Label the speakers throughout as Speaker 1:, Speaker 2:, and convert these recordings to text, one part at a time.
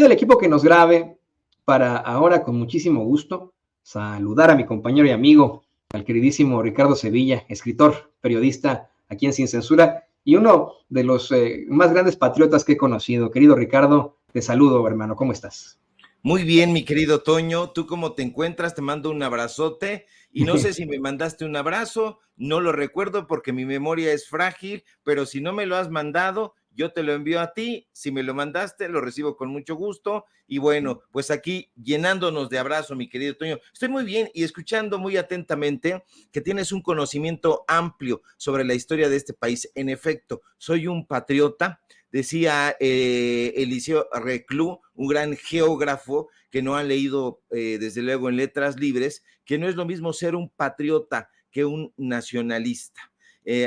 Speaker 1: pido al equipo que nos grabe para ahora, con muchísimo gusto, saludar a mi compañero y amigo, al queridísimo Ricardo Sevilla, escritor, periodista aquí en Sin Censura, y uno de los más grandes patriotas que he conocido. Querido Ricardo, te saludo, hermano, ¿cómo estás?
Speaker 2: Muy bien, mi querido Toño, ¿tú cómo te encuentras? Te mando un abrazote y no sé si me mandaste un abrazo, no lo recuerdo porque mi memoria es frágil, pero si no me lo has mandado, yo te lo envío a ti, si me lo mandaste, lo recibo con mucho gusto y bueno, pues aquí llenándonos de abrazo, mi querido Toño. Estoy muy bien y escuchando muy atentamente que tienes un conocimiento amplio sobre la historia de este país. En efecto, soy un patriota. Decía Eliseo Reclus, un gran geógrafo que no ha leído desde luego en Letras Libres, que no es lo mismo ser un patriota que un nacionalista.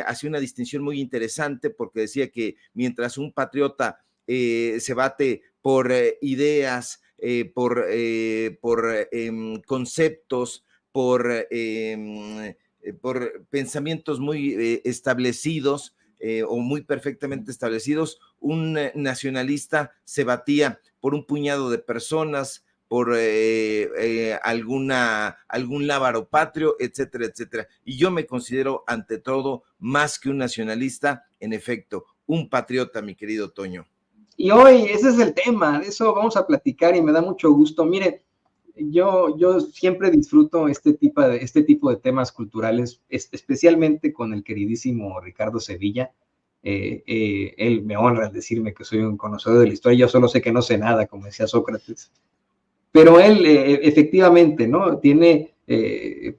Speaker 2: Hacía una distinción muy interesante porque decía que mientras un patriota se bate por ideas, por conceptos, por pensamientos muy establecidos, o muy perfectamente establecidos, un nacionalista se batía por un puñado de personas, por algún lábaro patrio, etcétera, etcétera. Y yo me considero ante todo más que un nacionalista, en efecto, un patriota, mi querido Toño.
Speaker 1: Y hoy ese es el tema, de eso vamos a platicar y me da mucho gusto. Mire, yo siempre disfruto este tipo de temas culturales, especialmente con el queridísimo Ricardo Sevilla. Él me honra al decirme que soy un conocedor de la historia. Yo solo sé que no sé nada, como decía Sócrates. Pero él efectivamente, ¿no? Tiene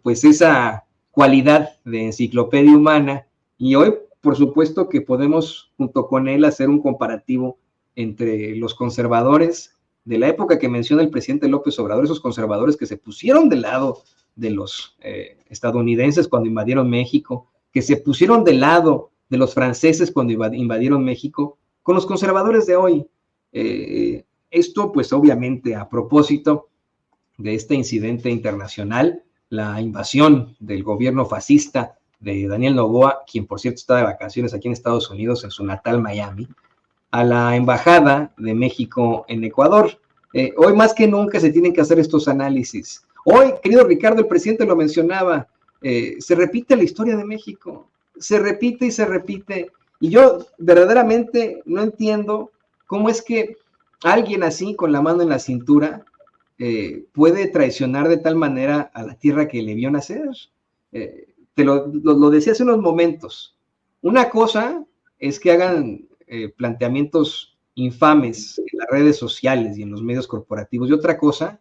Speaker 1: pues esa cualidad de enciclopedia humana y hoy, por supuesto, que podemos junto con él hacer un comparativo entre los conservadores de la época que menciona el presidente López Obrador, esos conservadores que se pusieron del lado de los estadounidenses cuando invadieron México, que se pusieron del lado de los franceses cuando invadieron México, con los conservadores de hoy. Esto, pues obviamente a propósito de este incidente internacional, la invasión del gobierno fascista de Daniel Noboa, quien por cierto está de vacaciones aquí en Estados Unidos, en su natal Miami, a la Embajada de México en Ecuador. Hoy más que nunca se tienen que hacer estos análisis. Hoy, querido Ricardo, el presidente lo mencionaba, se repite la historia de México, se repite y se repite. Y yo verdaderamente no entiendo cómo es que alguien así, con la mano en la cintura, puede traicionar de tal manera a la tierra que le vio nacer. Te lo decía hace unos momentos. Una cosa es que hagan planteamientos infames en las redes sociales y en los medios corporativos, y otra cosa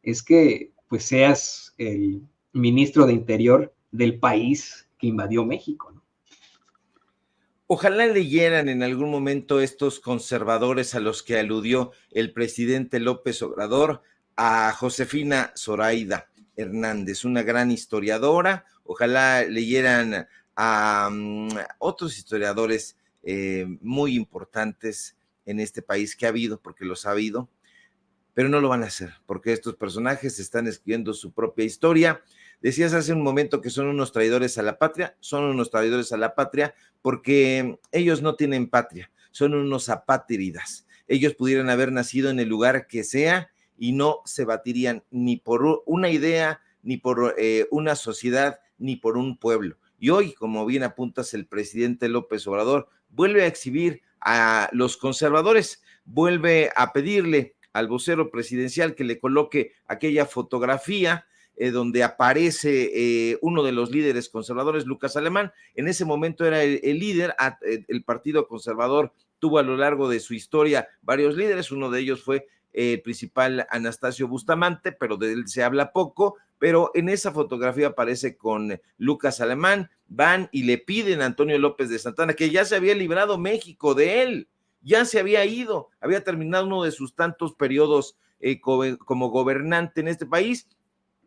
Speaker 1: es que pues seas el ministro de Interior del país que invadió México, ¿no?
Speaker 2: Ojalá leyeran en algún momento estos conservadores a los que aludió el presidente López Obrador a Josefina Zoraida Hernández, una gran historiadora. Ojalá leyeran a otros historiadores muy importantes en este país que ha habido, porque los ha habido, pero no lo van a hacer, porque estos personajes están escribiendo su propia historia. Decías hace un momento que son unos traidores a la patria, son unos traidores a la patria porque ellos no tienen patria, son unos apátridas. Ellos pudieran haber nacido en el lugar que sea y no se batirían ni por una idea, ni por una sociedad, ni por un pueblo. Y hoy, como bien apuntas, el presidente López Obrador vuelve a exhibir a los conservadores, vuelve a pedirle al vocero presidencial que le coloque aquella fotografía donde aparece uno de los líderes conservadores, Lucas Alemán. En ese momento era el líder. El Partido Conservador tuvo a lo largo de su historia varios líderes, uno de ellos fue el principal Anastasio Bustamante, pero de él se habla poco. Pero en esa fotografía aparece con Lucas Alemán, van y le piden a Antonio López de Santana, que ya se había librado México de él, ya se había ido, había terminado uno de sus tantos periodos como gobernante en este país.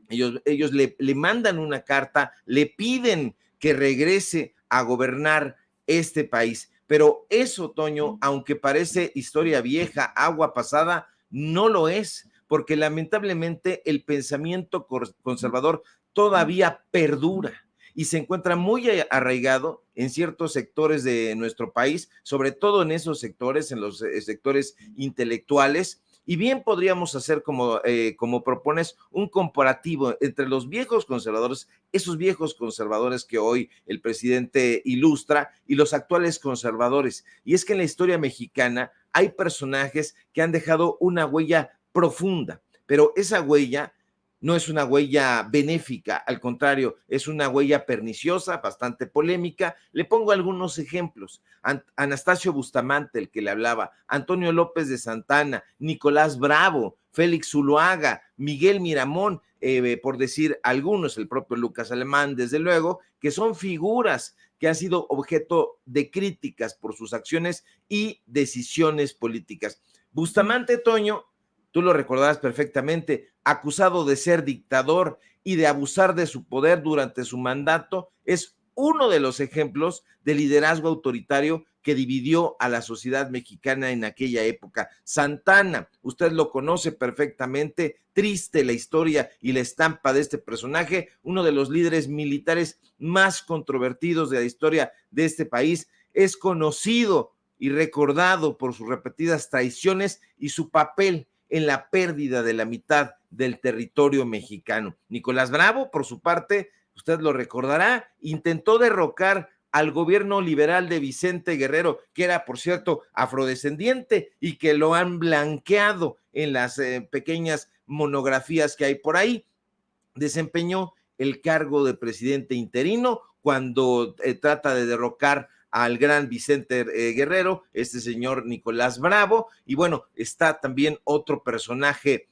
Speaker 2: Ellos le mandan una carta, le piden que regrese a gobernar este país. Pero eso, Toño, aunque parece historia vieja, agua pasada, no lo es, porque lamentablemente el pensamiento conservador todavía perdura y se encuentra muy arraigado en ciertos sectores de nuestro país, sobre todo en esos sectores, en los sectores intelectuales, Y bien podríamos hacer como propones un comparativo entre los viejos conservadores, esos viejos conservadores que hoy el presidente ilustra, y los actuales conservadores. Y es que en la historia mexicana hay personajes que han dejado una huella profunda, pero esa huella no es una huella benéfica, al contrario, es una huella perniciosa, bastante polémica. Le pongo algunos ejemplos. Anastasio Bustamante, el que le hablaba, Antonio López de Santana, Nicolás Bravo, Félix Zuluaga, Miguel Miramón, por decir algunos, el propio Lucas Alemán, desde luego, que son figuras que han sido objeto de críticas por sus acciones y decisiones políticas. Bustamante, Toño, tú lo recordarás perfectamente, acusado de ser dictador y de abusar de su poder durante su mandato, es uno de los ejemplos de liderazgo autoritario que dividió a la sociedad mexicana en aquella época. Santana, usted lo conoce perfectamente, triste la historia y la estampa de este personaje, uno de los líderes militares más controvertidos de la historia de este país, es conocido y recordado por sus repetidas traiciones y su papel en la pérdida de la mitad del territorio mexicano. Nicolás Bravo, por su parte, usted lo recordará, intentó derrocar al gobierno liberal de Vicente Guerrero, que era, por cierto, afrodescendiente y que lo han blanqueado en las pequeñas monografías que hay por ahí. Desempeñó el cargo de presidente interino cuando trata de derrocar al gran Vicente Guerrero, este señor Nicolás Bravo, y bueno, está también otro personaje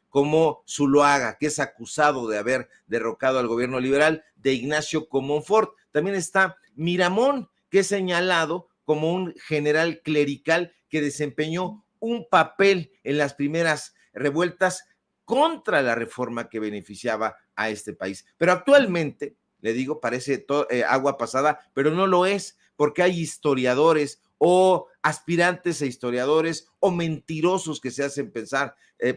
Speaker 2: como Zuluaga, que es acusado de haber derrocado al gobierno liberal de Ignacio Comonfort. También está Miramón, que es señalado como un general clerical que desempeñó un papel en las primeras revueltas contra la reforma que beneficiaba a este país. Pero actualmente, le digo, parece agua pasada, pero no lo es, porque hay historiadores o aspirantes a historiadores o mentirosos que se hacen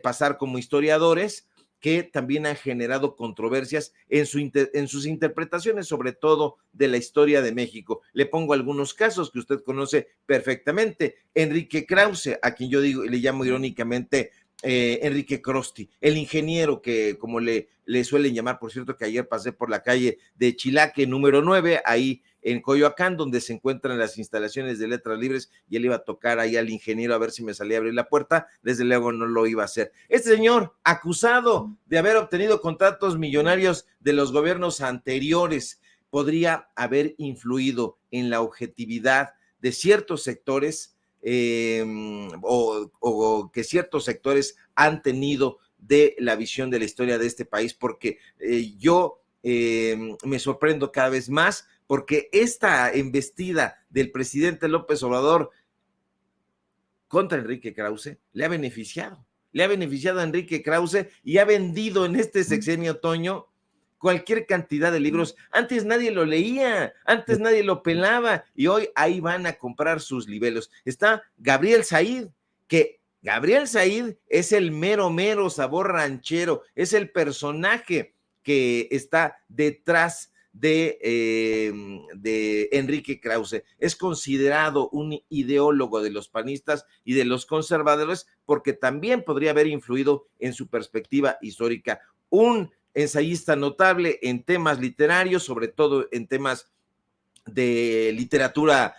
Speaker 2: pasar como historiadores, que también han generado controversias en sus interpretaciones, sobre todo de la historia de México. Le pongo algunos casos que usted conoce perfectamente. Enrique Krause, a quien yo le llamo irónicamente Enrique Crosti, el ingeniero que, como le suelen llamar, por cierto, que ayer pasé por la calle de Chilaque número 9, ahí en Coyoacán, donde se encuentran las instalaciones de Letras Libres, y él iba a tocar ahí al ingeniero a ver si me salía a abrir la puerta. Desde luego no lo iba a hacer. Este señor, acusado de haber obtenido contratos millonarios de los gobiernos anteriores, podría haber influido en la objetividad de ciertos sectores o que ciertos sectores han tenido de la visión de la historia de este país, porque yo me sorprendo cada vez más, porque esta embestida del presidente López Obrador contra Enrique Krause le ha beneficiado a Enrique Krause y ha vendido en este sexenio, Toño, cualquier cantidad de libros. Antes nadie lo leía, antes nadie lo pelaba, y hoy ahí van a comprar sus libelos. Está Gabriel Said, que Gabriel Said es el mero sabor ranchero, es el personaje que está detrás de Enrique Krause. Es considerado un ideólogo de los panistas y de los conservadores, porque también podría haber influido en su perspectiva histórica. Un ensayista notable en temas literarios, sobre todo en temas de literatura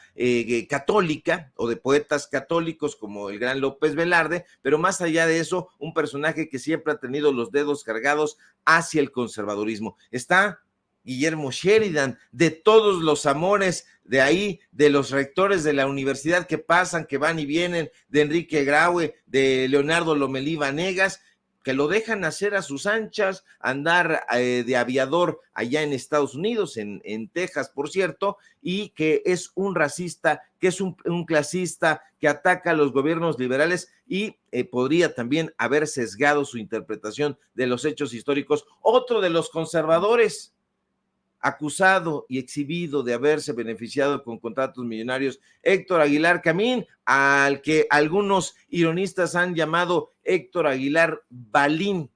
Speaker 2: católica o de poetas católicos como el gran López Velarde, pero más allá de eso, un personaje que siempre ha tenido los dedos cargados hacia el conservadurismo. Está Guillermo Sheridan, de todos los amores de ahí, de los rectores de la universidad que pasan, que van y vienen, de Enrique Graue, de Leonardo Lomelí Vanegas, que lo dejan hacer a sus anchas, andar de aviador allá en Estados Unidos, en Texas, por cierto, y que es un racista, que es un clasista, que ataca a los gobiernos liberales y podría también haber sesgado su interpretación de los hechos históricos. Otro de los conservadores, acusado y exhibido de haberse beneficiado con contratos millonarios, Héctor Aguilar Camín, al que algunos ironistas han llamado Héctor Aguilar Balín,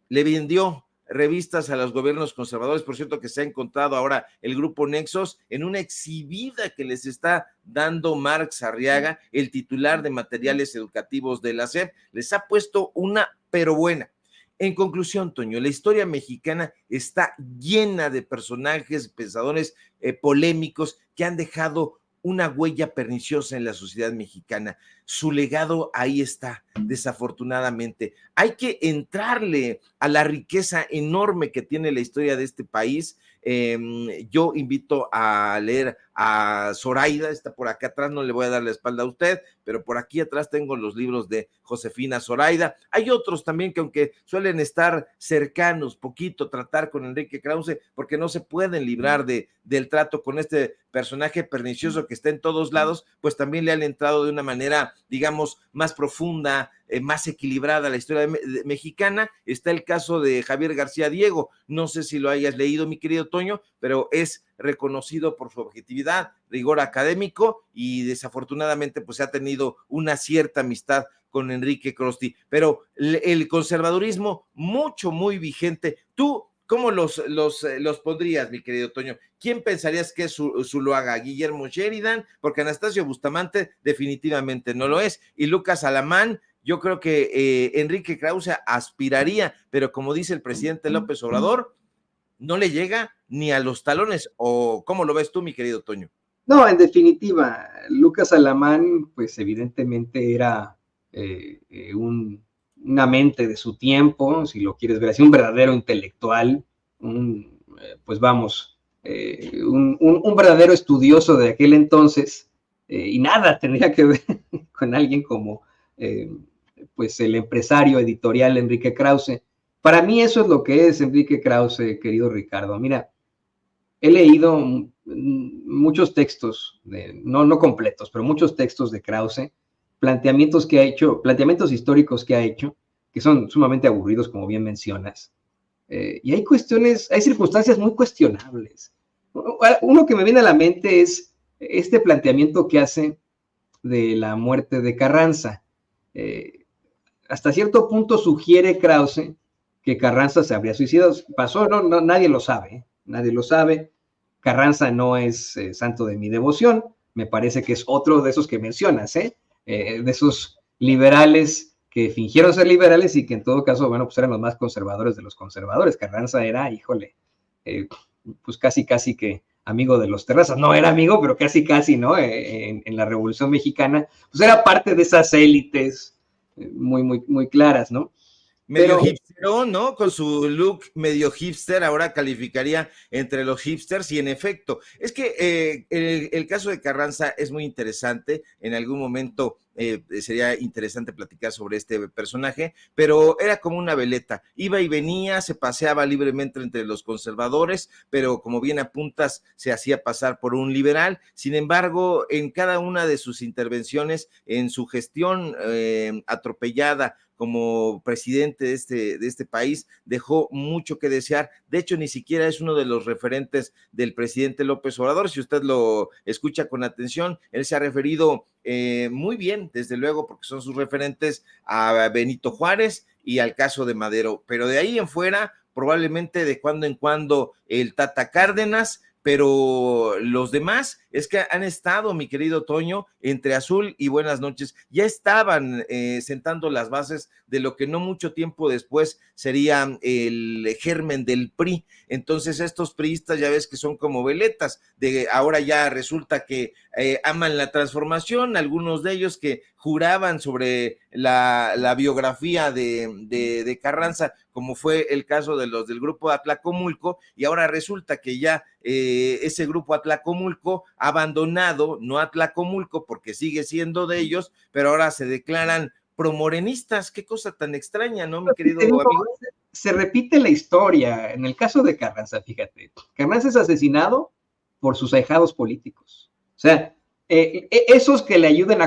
Speaker 2: le vendió revistas a los gobiernos conservadores. Por cierto, que se ha encontrado ahora el grupo Nexos en una exhibida que les está dando Marx Arriaga, el titular de materiales educativos de la SEP, les ha puesto una pero buena. En conclusión, Toño, la historia mexicana está llena de personajes, pensadores polémicos que han dejado una huella perniciosa en la sociedad mexicana. Su legado ahí está, desafortunadamente. Hay que entrarle a la riqueza enorme que tiene la historia de este país. Yo invito a leer a Zoraida, está por acá atrás, no le voy a dar la espalda a usted, pero por aquí atrás tengo los libros de Josefina Zoraida. Hay otros también que, aunque suelen estar cercanos, poquito tratar con Enrique Krause, porque no se pueden librar del trato con este personaje pernicioso que está en todos lados, pues también le han entrado de una manera, digamos, más profunda, más equilibrada a la historia mexicana. Está el caso de Javier García Diego, no sé si lo hayas leído, mi querido Toño, pero es reconocido por su objetividad, rigor académico, y desafortunadamente pues ha tenido una cierta amistad con Enrique Krause, pero el conservadurismo muy vigente. ¿Tú cómo los pondrías, mi querido Toño? ¿Quién pensarías que es Zuluaga? ¿Guillermo Sheridan? Porque Anastasio Bustamante definitivamente no lo es, y Lucas Alamán. Yo creo que Enrique Krause aspiraría, pero como dice el presidente López Obrador, no le llega ni a los talones. ¿O cómo lo ves tú, mi querido Toño?
Speaker 1: No, en definitiva, Lucas Alamán, pues evidentemente era una mente de su tiempo, si lo quieres ver así, un verdadero intelectual, pues vamos, un verdadero estudioso de aquel entonces, y nada tendría que ver con alguien como pues el empresario editorial Enrique Krause. Para mí eso es lo que es Enrique Krause, querido Ricardo. Mira, he leído muchos textos, no completos, pero muchos textos de Krause, planteamientos históricos que ha hecho, que son sumamente aburridos, como bien mencionas. Y hay circunstancias muy cuestionables. Uno que me viene a la mente es este planteamiento que hace de la muerte de Carranza. Hasta cierto punto sugiere Krause que Carranza se habría suicidado. Pasó, nadie lo sabe, nadie lo sabe. Carranza no es santo de mi devoción, me parece que es otro de esos que mencionas, de esos liberales que fingieron ser liberales y que en todo caso, bueno, pues eran los más conservadores de los conservadores. Carranza era, híjole, pues casi que amigo de los Terrazas, no era amigo, pero casi, ¿no? En la Revolución Mexicana, pues era parte de esas élites muy claras, ¿no?
Speaker 2: Medio hipsterón, ¿no? Con su look medio hipster, ahora calificaría entre los hipsters, y en efecto, es que el caso de Carranza es muy interesante. En algún momento sería interesante platicar sobre este personaje, pero era como una veleta, iba y venía, se paseaba libremente entre los conservadores, pero como bien apuntas, se hacía pasar por un liberal. Sin embargo, en cada una de sus intervenciones, en su gestión atropellada como presidente de este país, dejó mucho que desear. De hecho, ni siquiera es uno de los referentes del presidente López Obrador. Si usted lo escucha con atención, él se ha referido muy bien, desde luego, porque son sus referentes, a Benito Juárez y al caso de Madero, pero de ahí en fuera, probablemente de cuando en cuando el Tata Cárdenas, pero los demás es que han estado, mi querido Toño, entre Azul y Buenas noches, ya estaban sentando las bases de lo que no mucho tiempo después sería el germen del PRI. Entonces estos priistas ya ves que son como veletas, ahora ya resulta que aman la transformación, algunos de ellos que juraban sobre la biografía de Carranza, como fue el caso de los del grupo Atlacomulco, y ahora resulta que ya ese grupo Atlacomulco ha abandonado, no Atlacomulco, porque sigue siendo de ellos, pero ahora se declaran promorenistas. Qué cosa tan extraña, ¿no, mi querido amigo?
Speaker 1: Se repite la historia. En el caso de Carranza, fíjate, Carranza es asesinado por sus ahijados políticos. O sea, esos que le ayudan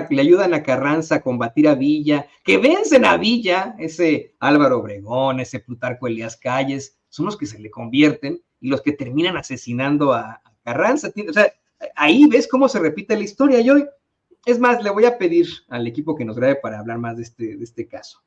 Speaker 1: a Carranza a combatir a Villa, que vencen a Villa, ese Álvaro Obregón, ese Plutarco Elías Calles, son los que se le convierten y los que terminan asesinando a Carranza. O sea, ahí ves cómo se repite la historia. Es más, le voy a pedir al equipo que nos grabe para hablar más de este caso.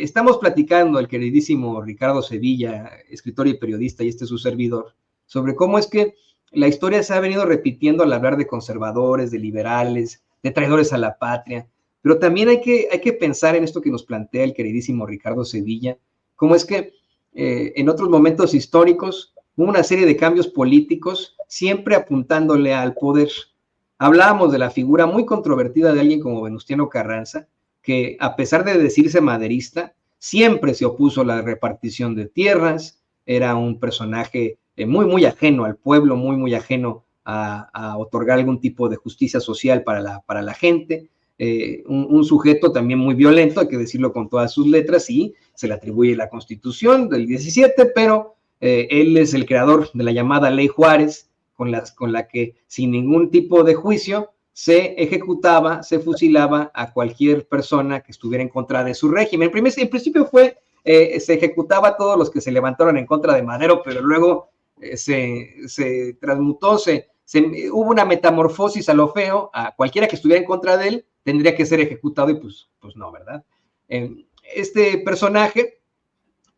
Speaker 1: estamos platicando el queridísimo Ricardo Sevilla, escritor y periodista, y su servidor, sobre cómo es que la historia se ha venido repitiendo al hablar de conservadores, de liberales, de traidores a la patria, pero también hay que pensar en esto que nos plantea el queridísimo Ricardo Sevilla, cómo es que en otros momentos históricos hubo una serie de cambios políticos siempre apuntándole al poder. Hablábamos de la figura muy controvertida de alguien como Venustiano Carranza, que a pesar de decirse maderista, siempre se opuso a la repartición de tierras, era un personaje muy ajeno al pueblo, muy ajeno a otorgar algún tipo de justicia social para la gente, un sujeto también muy violento, hay que decirlo con todas sus letras, y se le atribuye la Constitución del 17, pero él es el creador de la llamada Ley Juárez, con la que sin ningún tipo de juicio se ejecutaba, se fusilaba a cualquier persona que estuviera en contra de su régimen. En principio se ejecutaba a todos los que se levantaron en contra de Madero, pero luego se transmutó, hubo una metamorfosis a lo feo, a cualquiera que estuviera en contra de él tendría que ser ejecutado, y pues no, ¿verdad? Este personaje,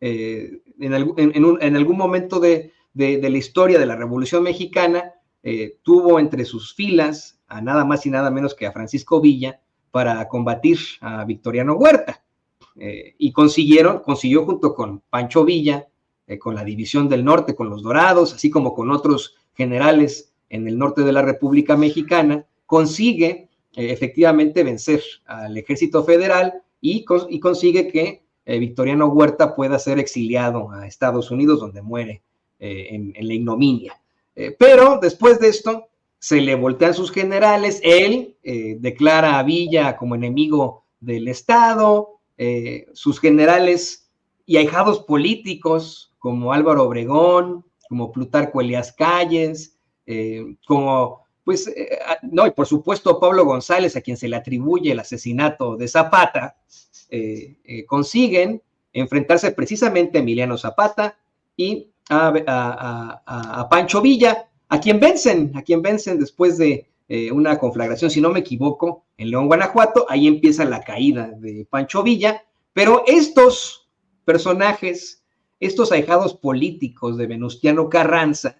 Speaker 1: en algún momento de la historia de la Revolución Mexicana, tuvo entre sus filas a nada más y nada menos que a Francisco Villa para combatir a Victoriano Huerta, y consiguió junto con Pancho Villa, con la División del Norte, con los Dorados, así como con otros generales en el norte de la República Mexicana, consigue efectivamente vencer al ejército federal y consigue que Victoriano Huerta pueda ser exiliado a Estados Unidos, donde muere en la ignominia. Pero después de esto se le voltean sus generales, él declara a Villa como enemigo del Estado, sus generales y ahijados políticos como Álvaro Obregón, como Plutarco Elías Calles, como no, y por supuesto Pablo González, a quien se le atribuye el asesinato de Zapata, consiguen enfrentarse precisamente a Emiliano Zapata y a Pancho Villa, a quien vencen después de una conflagración, si no me equivoco, en León, Guanajuato. Ahí empieza la caída de Pancho Villa, pero estos personajes, estos ahijados políticos de Venustiano Carranza,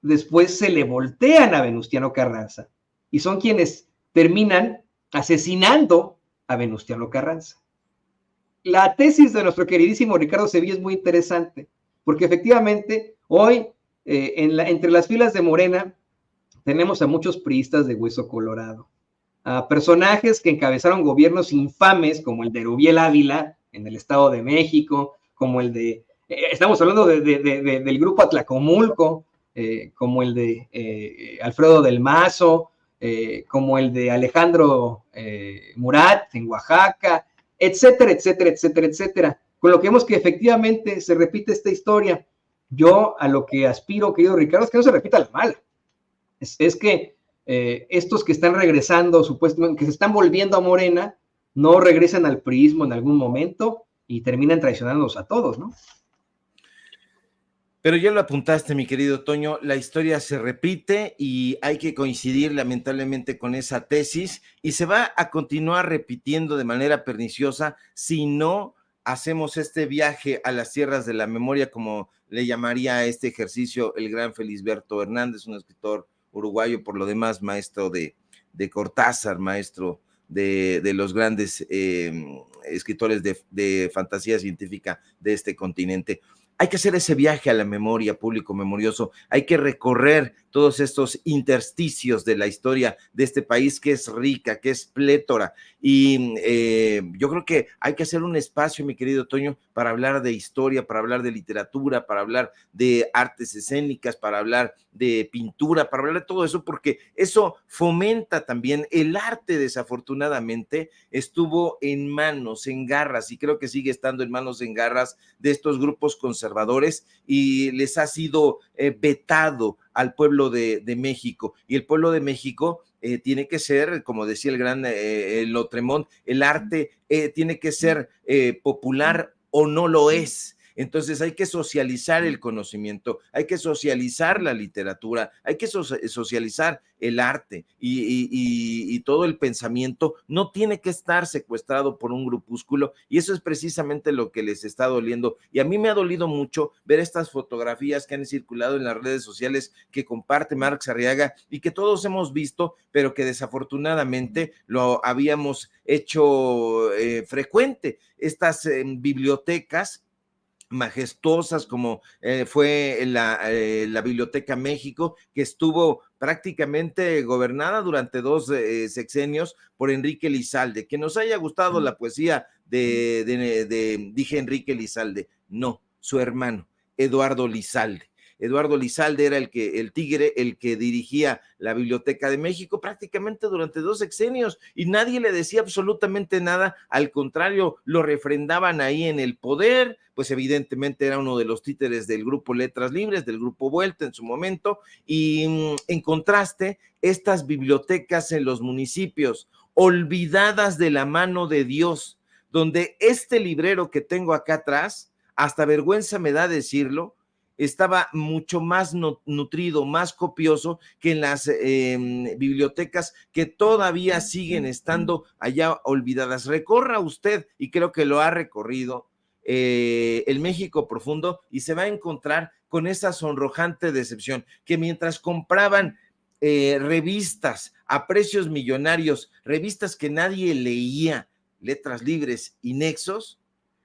Speaker 1: después se le voltean a Venustiano Carranza y son quienes terminan asesinando a Venustiano Carranza. La tesis de nuestro queridísimo Ricardo Sevilla es muy interesante, porque efectivamente hoy entre las filas de Morena tenemos a muchos priistas de hueso colorado, a personajes que encabezaron gobiernos infames como el de Rubiel Ávila en el Estado de México, como el de, estamos hablando del grupo Atlacomulco, como el de Alfredo del Mazo, como el de Alejandro Murat en Oaxaca, etcétera, etcétera, etcétera, etcétera. Con lo que vemos que efectivamente se repite esta historia. Yo a lo que aspiro, querido Ricardo, es que no se repita la mala. Es que estos que están regresando, supuestamente, que se están volviendo a Morena, no regresan al priismo en algún momento y terminan traicionándonos a todos, ¿no?
Speaker 2: Pero ya lo apuntaste, mi querido Toño, la historia se repite y hay que coincidir lamentablemente con esa tesis y se va a continuar repitiendo de manera perniciosa si no hacemos este viaje a las tierras de la memoria, como le llamaría a este ejercicio el gran Felisberto Hernández, un escritor uruguayo, por lo demás maestro de Cortázar, maestro de los grandes escritores de fantasía científica de este continente. Hay que hacer ese viaje a la memoria, público memorioso, hay que recorrer todos estos intersticios de la historia de este país que es rica, que es plétora, y yo creo que hay que hacer un espacio, mi querido Toño, para hablar de historia, para hablar de literatura, para hablar de artes escénicas, para hablar de pintura, para hablar de todo eso, porque eso fomenta también el arte. Desafortunadamente estuvo en manos, en garras, y creo que sigue estando en manos, en garras de estos grupos conservadores, y les ha sido vetado al pueblo de México, y el pueblo de México tiene que ser, como decía el gran Lautremont, el arte tiene que ser popular o no lo es. Entonces hay que socializar el conocimiento, hay que socializar la literatura, hay que socializar el arte y todo el pensamiento. No tiene que estar secuestrado por un grupúsculo, y eso es precisamente lo que les está doliendo. Y a mí me ha dolido mucho ver estas fotografías que han circulado en las redes sociales que comparte Marx Arriaga y que todos hemos visto, pero que desafortunadamente lo habíamos hecho frecuente. Estas bibliotecas majestuosas como fue la Biblioteca México, que estuvo prácticamente gobernada durante 2 sexenios por Enrique Lizalde. Que nos haya gustado la poesía dije Enrique Lizalde, no, su hermano, Eduardo Lizalde. Eduardo Lizalde era el tigre, el que dirigía la Biblioteca de México prácticamente durante 2 sexenios, y nadie le decía absolutamente nada. Al contrario, lo refrendaban ahí en el poder. Pues evidentemente era uno de los títeres del grupo Letras Libres, del grupo Vuelta en su momento, y en contraste, estas bibliotecas en los municipios, olvidadas de la mano de Dios, donde este librero que tengo acá atrás, hasta vergüenza me da decirlo, estaba mucho más nutrido, más copioso que en las bibliotecas que todavía siguen estando allá olvidadas. Recorra usted, y creo que lo ha recorrido, el México profundo, y se va a encontrar con esa sonrojante decepción, que mientras compraban revistas a precios millonarios, revistas que nadie leía, Letras Libres y Nexos,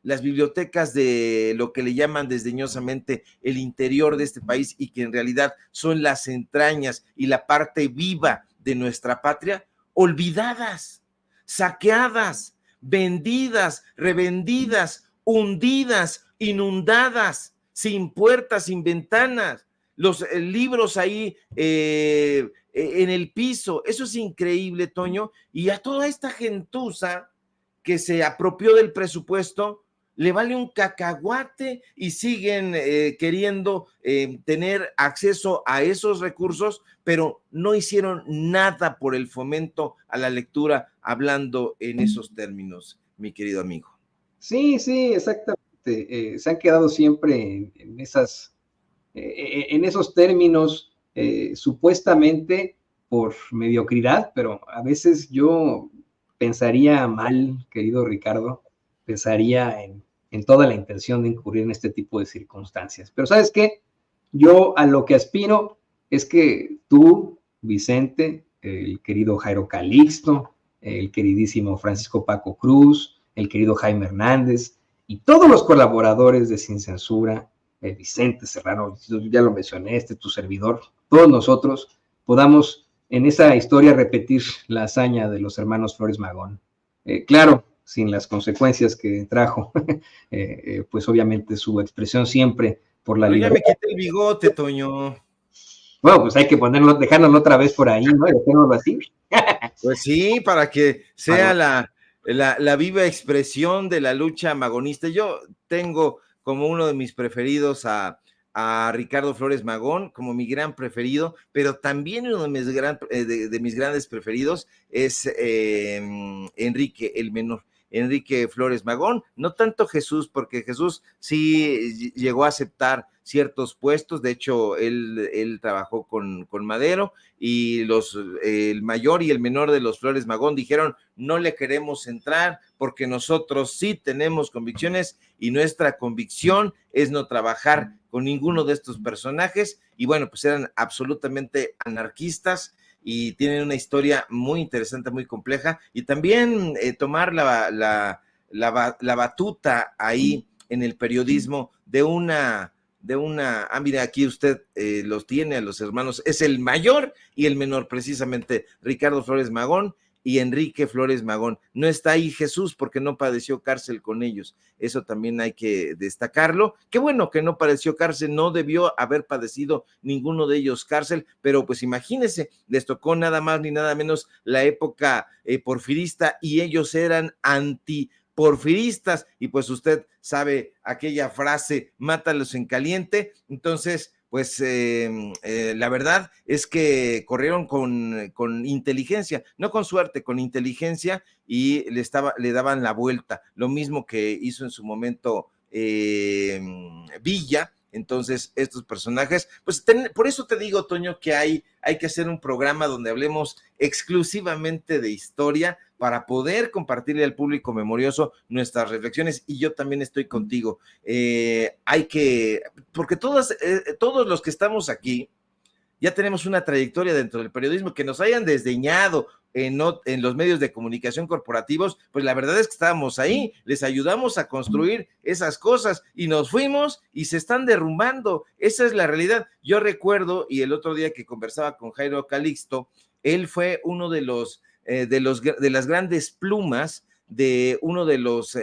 Speaker 2: las bibliotecas de lo que le llaman desdeñosamente el interior de este país, y que en realidad son las entrañas y la parte viva de nuestra patria, olvidadas, saqueadas, vendidas, revendidas, hundidas, inundadas, sin puertas, sin ventanas, los libros ahí en el piso. Eso es increíble, Toño, y a toda esta gentuza que se apropió del presupuesto le vale un cacahuate y siguen queriendo tener acceso a esos recursos, pero no hicieron nada por el fomento a la lectura, hablando en esos términos, mi querido amigo.
Speaker 1: Sí, sí, exactamente. Se han quedado siempre en esos términos, supuestamente por mediocridad, pero a veces yo pensaría mal, querido Ricardo, pensaría en toda la intención de incurrir en este tipo de circunstancias. Pero ¿sabes qué? Yo a lo que aspiro es que tú, Vicente, el querido Jairo Calixto, el queridísimo Francisco Paco Cruz, el querido Jaime Hernández y todos los colaboradores de Sin Censura, Vicente Serrano, ya lo mencioné, tu servidor, todos nosotros podamos en esa historia repetir la hazaña de los hermanos Flores Magón. Claro, sin las consecuencias que trajo, pues obviamente su expresión siempre por la libertad.
Speaker 2: Ya me quité el bigote, Toño.
Speaker 1: Bueno, pues hay que ponerlo, dejárnoslo otra vez por ahí, ¿no? Y dejarlo así.
Speaker 2: Pues sí, para que sea la viva expresión de la lucha magonista. Yo tengo como uno de mis preferidos a Ricardo Flores Magón, como mi gran preferido, pero también uno de mis grandes preferidos es Enrique el Menor. Enrique Flores Magón, no tanto Jesús, porque Jesús sí llegó a aceptar ciertos puestos. De hecho él trabajó con Madero, y el mayor y el menor de los Flores Magón dijeron: no le queremos entrar porque nosotros sí tenemos convicciones, y nuestra convicción es no trabajar con ninguno de estos personajes. Y bueno, pues eran absolutamente anarquistas y tienen una historia muy interesante, muy compleja, y también tomar la batuta ahí en el periodismo de una, mira, aquí usted los tiene a los hermanos, es el mayor y el menor, precisamente Ricardo Flores Magón y Enrique Flores Magón. No está ahí Jesús porque no padeció cárcel con ellos, eso también hay que destacarlo. Qué bueno que no padeció cárcel, no debió haber padecido ninguno de ellos cárcel, pero pues imagínense, les tocó nada más ni nada menos la época porfirista, y ellos eran antiporfiristas, y pues usted sabe aquella frase: mátalos en caliente. Entonces pues la verdad es que corrieron con inteligencia, no con suerte, con inteligencia, y le daban la vuelta, lo mismo que hizo en su momento Villa. Entonces, estos personajes, pues por eso te digo, Toño, que hay que hacer un programa donde hablemos exclusivamente de historia para poder compartirle al público memorioso nuestras reflexiones, y yo también estoy contigo. Porque todos los que estamos aquí ya tenemos una trayectoria dentro del periodismo. Que nos hayan desdeñado en los medios de comunicación corporativos, pues la verdad es que estábamos ahí, les ayudamos a construir esas cosas y nos fuimos y se están derrumbando. Esa es la realidad. Yo recuerdo, y el otro día que conversaba con Jairo Calixto, él fue uno de las grandes plumas de uno de los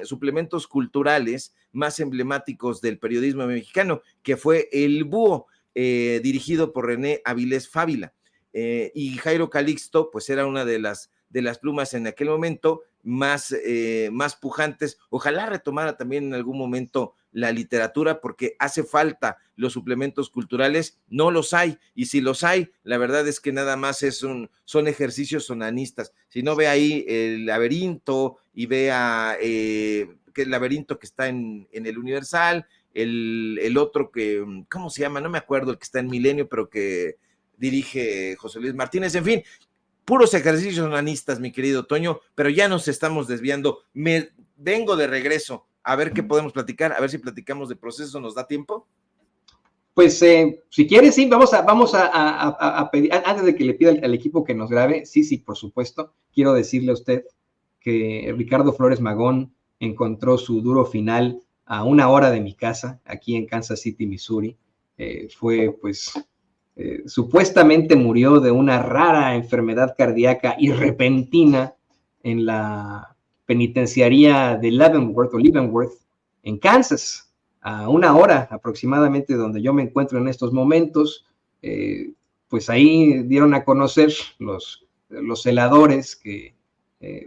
Speaker 2: suplementos culturales más emblemáticos del periodismo mexicano, que fue El Búho, dirigido por René Avilés Fávila. Y Jairo Calixto, pues era una de las plumas en aquel momento más pujantes. Ojalá retomara también en algún momento la literatura, porque hace falta los suplementos culturales. No los hay, y si los hay, la verdad es que nada más son ejercicios onanistas. Si no, ve ahí El Laberinto, y vea que el Laberinto que está en el Universal, el otro que, ¿cómo se llama? No me acuerdo, el que está en Milenio, pero que dirige José Luis Martínez. En fin, puros ejercicios onanistas, mi querido Toño, pero ya nos estamos desviando. Me vengo de regreso a ver qué podemos platicar, a ver si platicamos de Proceso. ¿Nos da tiempo?
Speaker 1: Pues si quieres, sí, vamos a pedir, antes de que le pida al equipo que nos grabe, sí, por supuesto, quiero decirle a usted que Ricardo Flores Magón encontró su duro final a 1 hora de mi casa, aquí en Kansas City, Missouri. Fue, pues, supuestamente murió de una rara enfermedad cardíaca y repentina en la penitenciaría de Leavenworth, en Kansas, a 1 hora aproximadamente donde yo me encuentro en estos momentos. Pues ahí dieron a conocer los celadores que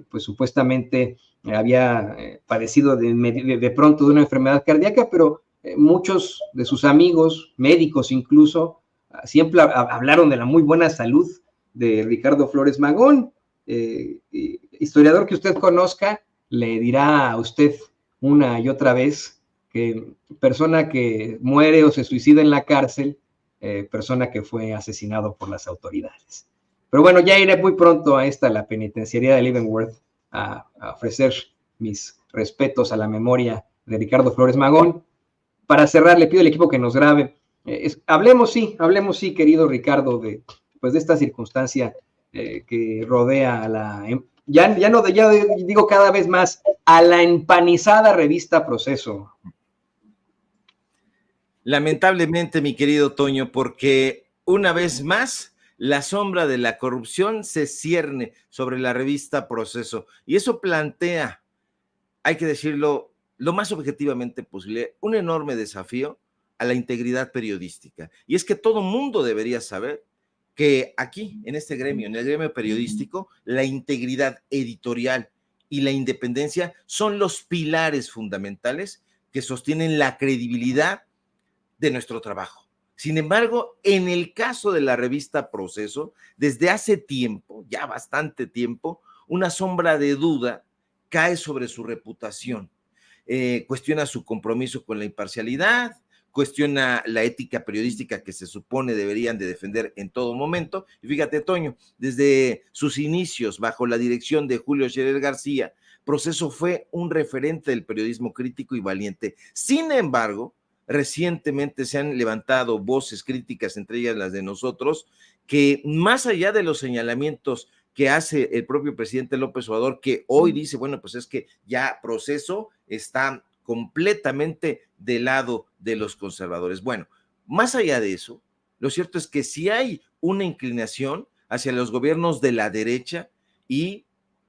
Speaker 1: pues supuestamente había padecido de pronto de una enfermedad cardíaca, pero muchos de sus amigos, médicos incluso, siempre hablaron de la muy buena salud de Ricardo Flores Magón. Historiador que usted conozca le dirá a usted una y otra vez que persona que muere o se suicida en la cárcel, persona que fue asesinado por las autoridades. Pero bueno, ya iré muy pronto a la penitenciaría de Leavenworth a ofrecer mis respetos a la memoria de Ricardo Flores Magón. Para cerrar, le pido al equipo que nos grabe. Hablemos sí, querido Ricardo, de esta circunstancia que rodea a la, ya digo cada vez más, a la empanizada revista Proceso.
Speaker 2: Lamentablemente, mi querido Toño, porque una vez más la sombra de la corrupción se cierne sobre la revista Proceso, y eso plantea, hay que decirlo lo más objetivamente posible, un enorme desafío a la integridad periodística. Y es que todo mundo debería saber que aquí, en este gremio, en el gremio periodístico, la integridad editorial y la independencia son los pilares fundamentales que sostienen la credibilidad de nuestro trabajo. Sin embargo, en el caso de la revista Proceso, desde hace tiempo, ya bastante tiempo, una sombra de duda cae sobre su reputación. Cuestiona su compromiso con la imparcialidad, cuestiona la ética periodística que se supone deberían de defender en todo momento. Y fíjate, Toño, desde sus inicios bajo la dirección de Julio Scherer García, Proceso fue un referente del periodismo crítico y valiente. Sin embargo, recientemente se han levantado voces críticas, entre ellas las de nosotros, que más allá de los señalamientos que hace el propio presidente López Obrador, que hoy dice, bueno, pues es que ya Proceso está completamente del lado de los conservadores. Bueno, más allá de eso, lo cierto es que sí hay una inclinación hacia los gobiernos de la derecha y,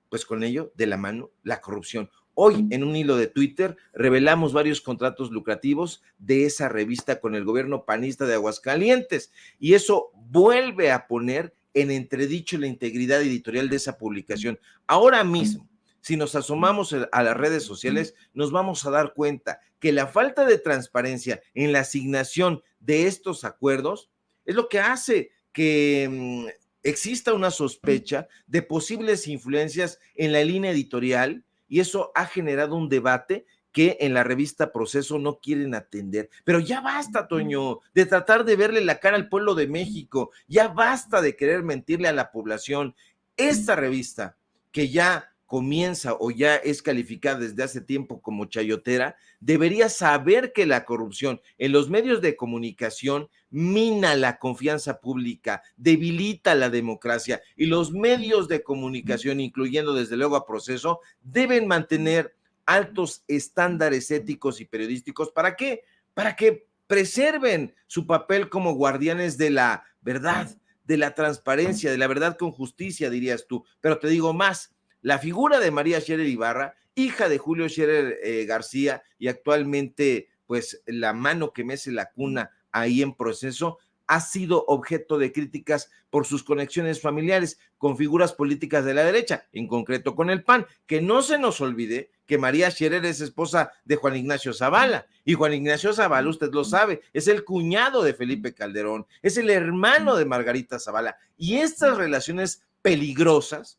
Speaker 2: pues con ello, de la mano, la corrupción. Hoy, en un hilo de Twitter, revelamos varios contratos lucrativos de esa revista con el gobierno panista de Aguascalientes, y eso vuelve a poner en entredicho la integridad editorial de esa publicación. Ahora mismo, si nos asomamos a las redes sociales, nos vamos a dar cuenta que la falta de transparencia en la asignación de estos acuerdos es lo que hace que exista una sospecha de posibles influencias en la línea editorial, y eso ha generado un debate que en la revista Proceso no quieren atender. Pero ya basta, Toño, de tratar de verle la cara al pueblo de México, ya basta de querer mentirle a la población. Esta revista, que ya comienza o ya es calificada desde hace tiempo como chayotera, debería saber que la corrupción en los medios de comunicación mina la confianza pública, debilita la democracia, y los medios de comunicación, incluyendo desde luego a Proceso, deben mantener altos estándares éticos y periodísticos. ¿Para qué? Para que preserven su papel como guardianes de la verdad, de la transparencia, de la verdad con justicia, dirías tú. Pero te digo más, la figura de María Scherer Ibarra, hija de Julio Scherer García, y actualmente pues la mano que mece la cuna ahí en Proceso, ha sido objeto de críticas por sus conexiones familiares con figuras políticas de la derecha, en concreto con el PAN. Que no se nos olvide que María Scherer es esposa de Juan Ignacio Zavala, y Juan Ignacio Zavala, usted lo sabe, es el cuñado de Felipe Calderón, es el hermano de Margarita Zavala, y estas relaciones peligrosas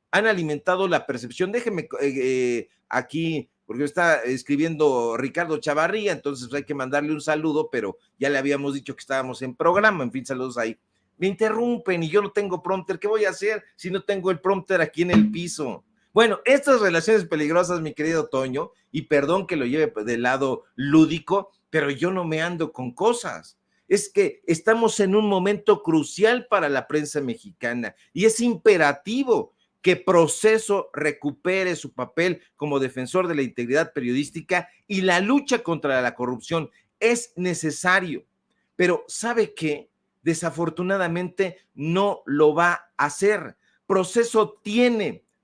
Speaker 2: han alimentado la percepción. Déjeme aquí, porque está escribiendo Ricardo Chavarría, entonces hay que mandarle un saludo, pero ya le habíamos dicho que estábamos en programa. En fin, saludos ahí. Me interrumpen y yo no tengo prompter. ¿Qué voy a hacer si no tengo el prompter aquí en el piso? Bueno, estas relaciones peligrosas, mi querido Toño, y perdón que lo lleve del lado lúdico, pero yo no me ando con cosas. Es que estamos en un momento crucial para la prensa mexicana y es imperativo que Proceso recupere su papel como defensor de la integridad periodística y la lucha contra la corrupción. Es necesario, pero ¿sabe qué? Desafortunadamente no lo va a hacer. Proceso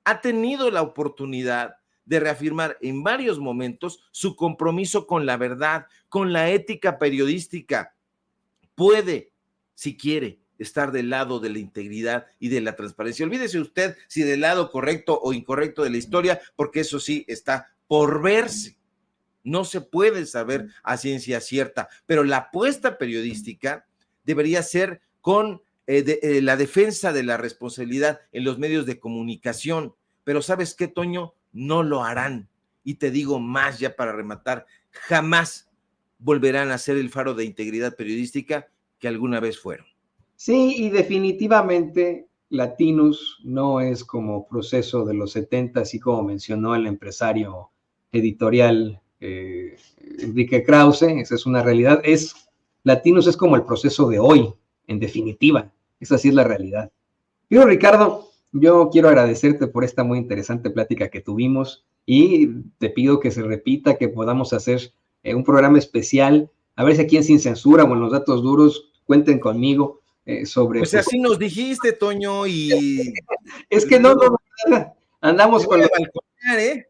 Speaker 2: ha tenido la oportunidad de reafirmar en varios momentos su compromiso con la verdad, con la ética periodística. Puede, si quiere, estar del lado de la integridad y de la transparencia. Olvídese usted si del lado correcto o incorrecto de la historia, porque eso sí está por verse. No se puede saber a ciencia cierta, pero la apuesta periodística debería ser con la defensa de la responsabilidad en los medios de comunicación. Pero ¿sabes qué, Toño? No lo harán. Y te digo más ya para rematar, jamás volverán a ser el faro de integridad periodística que alguna vez fueron.
Speaker 1: Sí, y definitivamente Latinus no es como Proceso de los 70, así como mencionó el empresario editorial Enrique Krause. Esa es una realidad. Latinus es como el Proceso de hoy, en definitiva. Esa sí es la realidad. Pero Ricardo, yo quiero agradecerte por esta muy interesante plática que tuvimos y te pido que se repita, que podamos hacer un programa especial, a ver si aquí en Sin Censura o en Los Datos Duros cuenten conmigo. Sobre
Speaker 2: pues así nos dijiste, Toño, y
Speaker 1: es que no andamos con
Speaker 2: los balconear, ¿eh?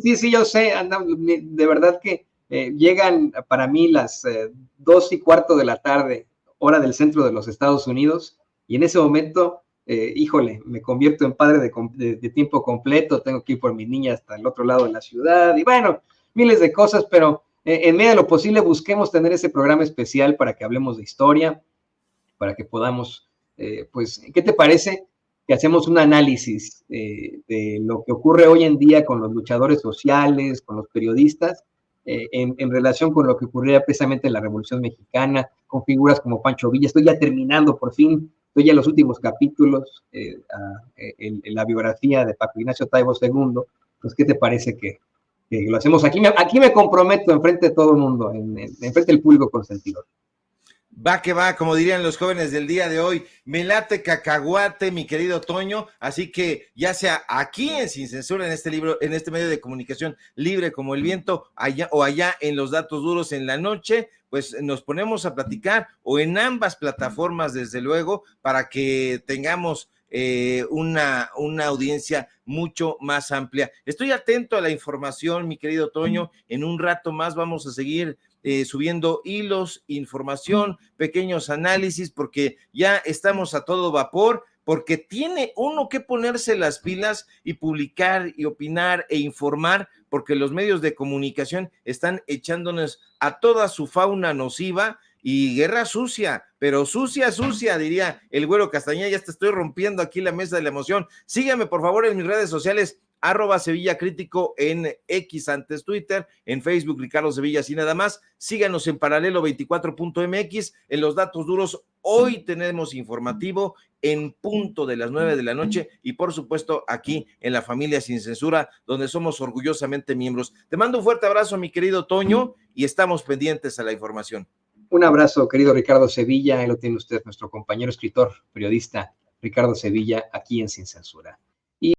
Speaker 1: Sí, yo sé, de verdad que llegan para mí las 2:15 de la tarde, hora del centro de los Estados Unidos, y en ese momento, híjole, me convierto en padre de tiempo completo, tengo que ir por mi niña hasta el otro lado de la ciudad, y bueno, miles de cosas, pero en medida de lo posible busquemos tener ese programa especial para que hablemos de historia, para que podamos, pues, ¿qué te parece que hacemos un análisis de lo que ocurre hoy en día con los luchadores sociales, con los periodistas, en relación con lo que ocurría precisamente en la Revolución Mexicana, con figuras como Pancho Villa? Estoy ya terminando, por fin, estoy ya en los últimos capítulos, en la biografía de Paco Ignacio Taibo II. Pues, ¿qué te parece que lo hacemos aquí? Aquí me comprometo enfrente de todo el mundo, enfrente del público consentidor.
Speaker 2: Va que va, como dirían los jóvenes del día de hoy, me late cacahuate, mi querido Toño, así que ya sea aquí en Sin Censura, en este libro, en este medio de comunicación libre como el viento, allá o allá en Los Datos Duros en la noche, pues nos ponemos a platicar, o en ambas plataformas, desde luego, para que tengamos una audiencia mucho más amplia. Estoy atento a la información, mi querido Toño, en un rato más vamos a seguir subiendo hilos, información, pequeños análisis, porque ya estamos a todo vapor, porque tiene uno que ponerse las pilas y publicar y opinar e informar, porque los medios de comunicación están echándonos a toda su fauna nociva y guerra sucia, pero sucia, diría el Güero Castañeda. Ya te estoy rompiendo aquí la mesa de la emoción. Síganme, por favor, en mis redes sociales, @Sevilla Crítico en X, antes Twitter, en Facebook Ricardo Sevilla, así nada más. Síganos en paralelo24.mx, en los datos duros. Hoy tenemos informativo en punto de las 9 de la noche y por supuesto aquí en La Familia Sin Censura, donde somos orgullosamente miembros. Te mando un fuerte abrazo, mi querido Toño, y estamos pendientes a la información.
Speaker 1: Un abrazo, querido Ricardo Sevilla, ahí lo tiene usted, nuestro compañero escritor, periodista Ricardo Sevilla, aquí en Sin Censura.